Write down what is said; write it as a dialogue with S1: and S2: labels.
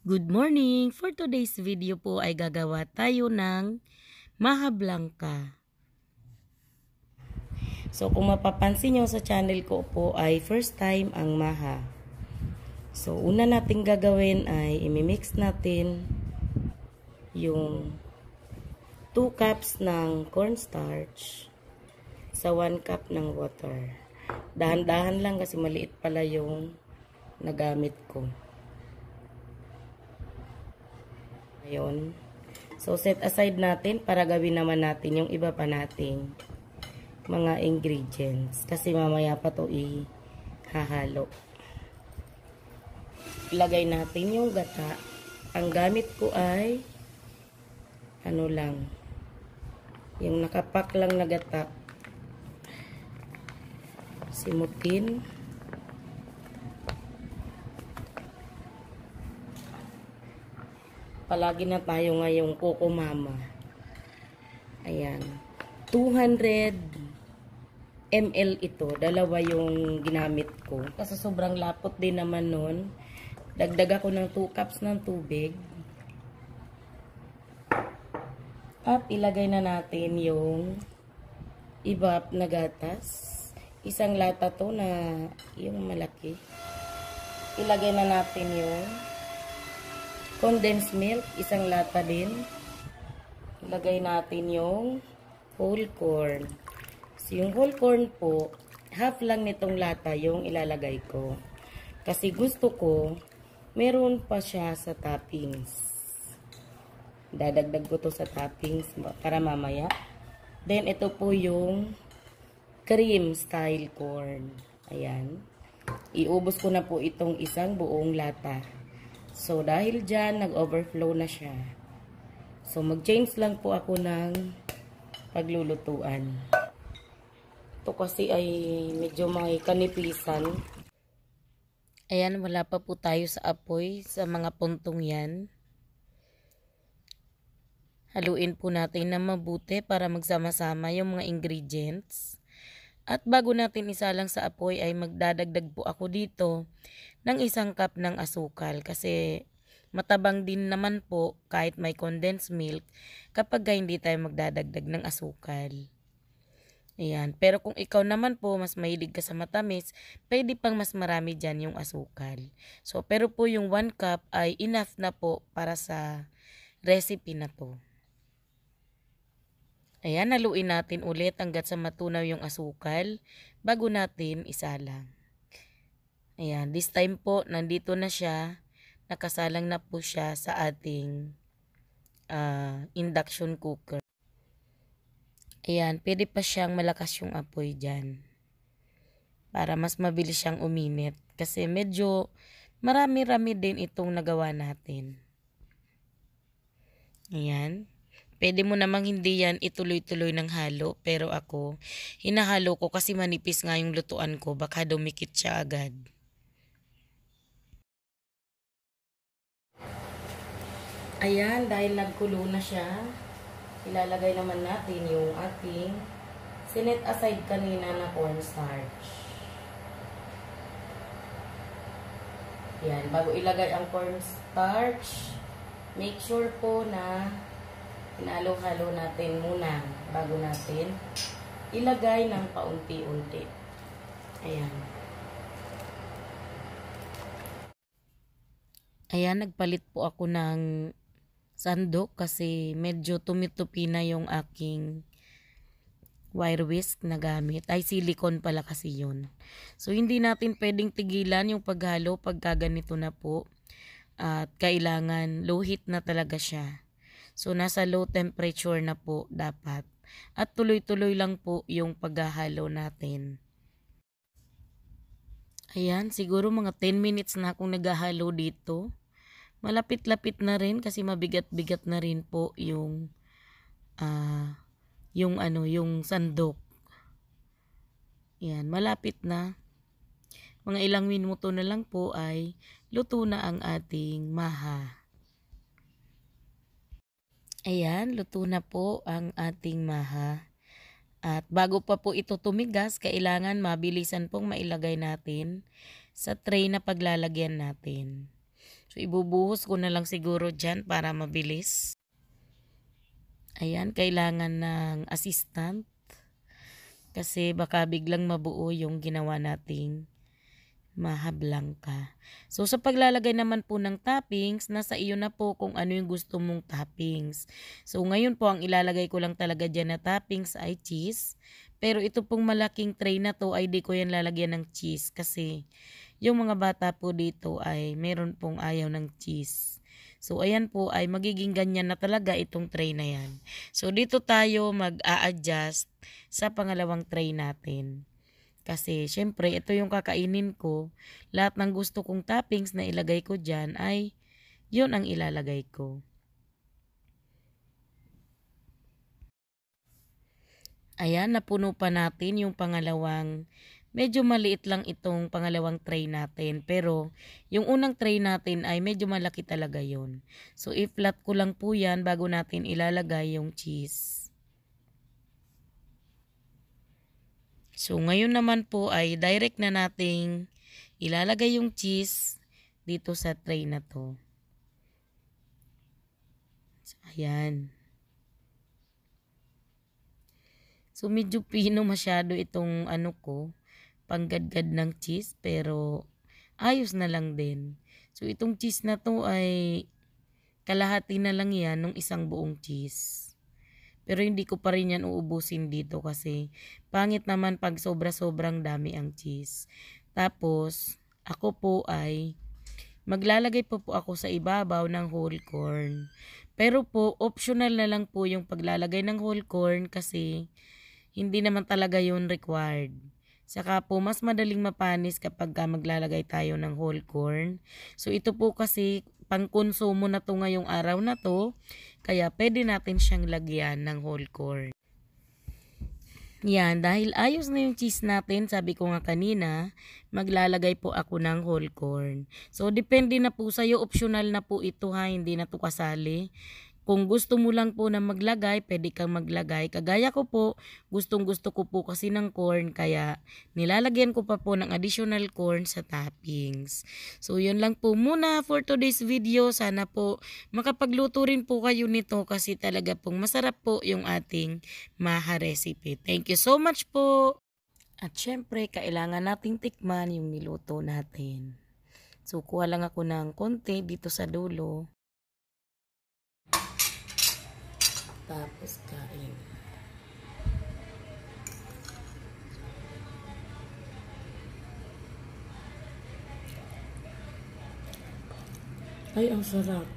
S1: Good morning! For today's video po ay gagawa tayo ng maha blanca. So kung mapapansin nyo sa channel ko po ay first time ang maha. So una nating gagawin ay imimix natin yung 2 cups ng cornstarch sa 1 cup ng water. Dahan-dahan lang kasi maliit pala yung nagamit ko. Ayun. So, set aside natin para gawin naman natin yung iba pa nating mga ingredients. Kasi mamaya pa to ihahalo. Ilagay natin yung gata. Ang gamit ko ay ano lang. Yung nakapak lang na gata. Simutin. Palagi na tayo ngayong Coco Mama. Ayan. 200 ml ito. Dalawa yung ginamit ko. Kasi sobrang lapot din naman nun. Dagdag ako ng 2 cups ng tubig. At ilagay na natin yung ibap na gatas. Isang lata to na yung malaki. Ilagay na natin yung condensed milk, isang lata din. Ilagay natin yung whole corn. So, yung whole corn po, half lang nitong lata yung ilalagay ko. Kasi gusto ko, meron pa siya sa toppings. Dadagdag ko to sa toppings para mamaya. Then, ito po yung cream style corn. Ayan. Iubos ko na po itong isang buong lata. So, dahil dyan, nag-overflow na siya. So, mag-change lang po ako ng paglulutuan. Ito kasi ay medyo may kanipisan. Ayan, wala pa po tayo sa apoy sa mga puntong yan. Haluin po natin na mabuti para magsama-sama yung mga ingredients. At bago natin isalang sa apoy ay magdadagdag po ako dito ng 1 cup ng asukal. Kasi matabang din naman po kahit may condensed milk kapag hindi tayo magdadagdag ng asukal. Ayan. Pero kung ikaw naman po mas mahilig ka sa matamis, pwede pang mas marami dyan yung asukal. So, pero po yung 1 cup ay enough na po para sa recipe na to. Ayan, haluin natin ulit hanggat sa matunaw yung asukal bago natin isalang. Ayan, this time po, nandito na siya. Nakasalang na po siya sa ating induction cooker. Ayan, pwede pa siyang malakas yung apoy dyan. Para mas mabilis siyang uminit. Kasi medyo marami-rami din itong nagawa natin. Ayan. Pwede mo namang hindi yan ituloy-tuloy ng halo. Pero ako, hinahalo ko kasi manipis nga yung lutuan ko. Baka dumikit siya agad. Ayan, dahil nagkulo na siya, ilalagay naman natin yung ating sinet aside kanina na cornstarch. Ayan, bago ilagay ang cornstarch, make sure po na hinalo-halo natin muna bago natin ilagay ng paunti-unti. Ayan. Ayan, nagpalit po ako ng sandok kasi medyo tumitupi na yung aking wire whisk na gamit. Ay, silicone pala kasi yun. So, hindi natin pwedeng tigilan yung paghalo pagka ganito na po. At kailangan low heat na talaga siya. So, nasa low temperature na po dapat. At tuloy-tuloy lang po yung paghahalo natin. Ayan, siguro mga 10 minutes na akong naghahalo dito. Malapit-lapit na rin kasi mabigat-bigat na rin po yung yung sandok. Ayan, malapit na. Mga ilang minuto na lang po ay luto na ang ating maha. Ayan, luto na po ang ating maha. At bago pa po ito tumigas, kailangan mabilisan pong mailagay natin sa tray na paglalagyan natin. So, ibubuhos ko na lang siguro dyan para mabilis. Ayan, kailangan ng assistant kasi baka biglang mabuo yung ginawa nating Maha Blanca. So, sa paglalagay naman po ng toppings, nasa iyo na po kung ano yung gusto mong toppings. So, ngayon po, ang ilalagay ko lang talaga dyan na toppings ay cheese. Pero ito pong malaking tray na to ay di ko yan lalagyan ng cheese kasi yung mga bata po dito ay meron pong ayaw ng cheese. So, ayan po ay magiging ganyan na talaga itong tray na yan. So, dito tayo mag-a-adjust sa pangalawang tray natin. Kasi syempre ito yung kakainin ko. Lahat ng gusto kong toppings na ilagay ko dyan ay yun ang ilalagay ko. Ayan, napuno pa natin yung pangalawang, medyo maliit lang itong pangalawang tray natin. Pero yung unang tray natin ay medyo malaki talaga yun. So i-flat ko lang po yan bago natin ilalagay yung cheese. So, ngayon naman po ay direct na nating ilalagay yung cheese dito sa tray na to. So, ayan. So, medyo pino masyado itong ano ko, panggadgad ng cheese, pero ayos na lang din. So, itong cheese na to ay kalahati na lang yan ng isang buong cheese. Pero hindi ko pa rin yan uubusin dito kasi pangit naman pag sobra-sobrang dami ang cheese. Tapos, ako po ay maglalagay po ako sa ibabaw ng whole corn. Pero po, optional na lang po yung paglalagay ng whole corn kasi hindi naman talaga yun required. Saka po, mas madaling mapanis kapag maglalagay tayo ng whole corn. So, ito po kasi pangkonsumo na to ngayong araw na to. Kaya pwede natin siyang lagyan ng whole corn. Yan, dahil ayos na yung cheese natin, sabi ko nga kanina, maglalagay po ako ng whole corn. So, depende na po sa'yo, optional na po ito ha, hindi na to kasali. Kung gusto mo lang po na maglagay, pwede kang maglagay. Kagaya ko po, gustong gusto ko po kasi ng corn, kaya nilalagyan ko pa po ng additional corn sa toppings. So, yun lang po muna for today's video. Sana po makapagluto rin po kayo nito kasi talaga pong masarap po yung ating Maha recipe. Thank you so much po! At syempre, kailangan nating tikman yung niluto natin. So, kuha lang ako ng konti dito sa dulo. Tapos kain. Ay, ang sarap.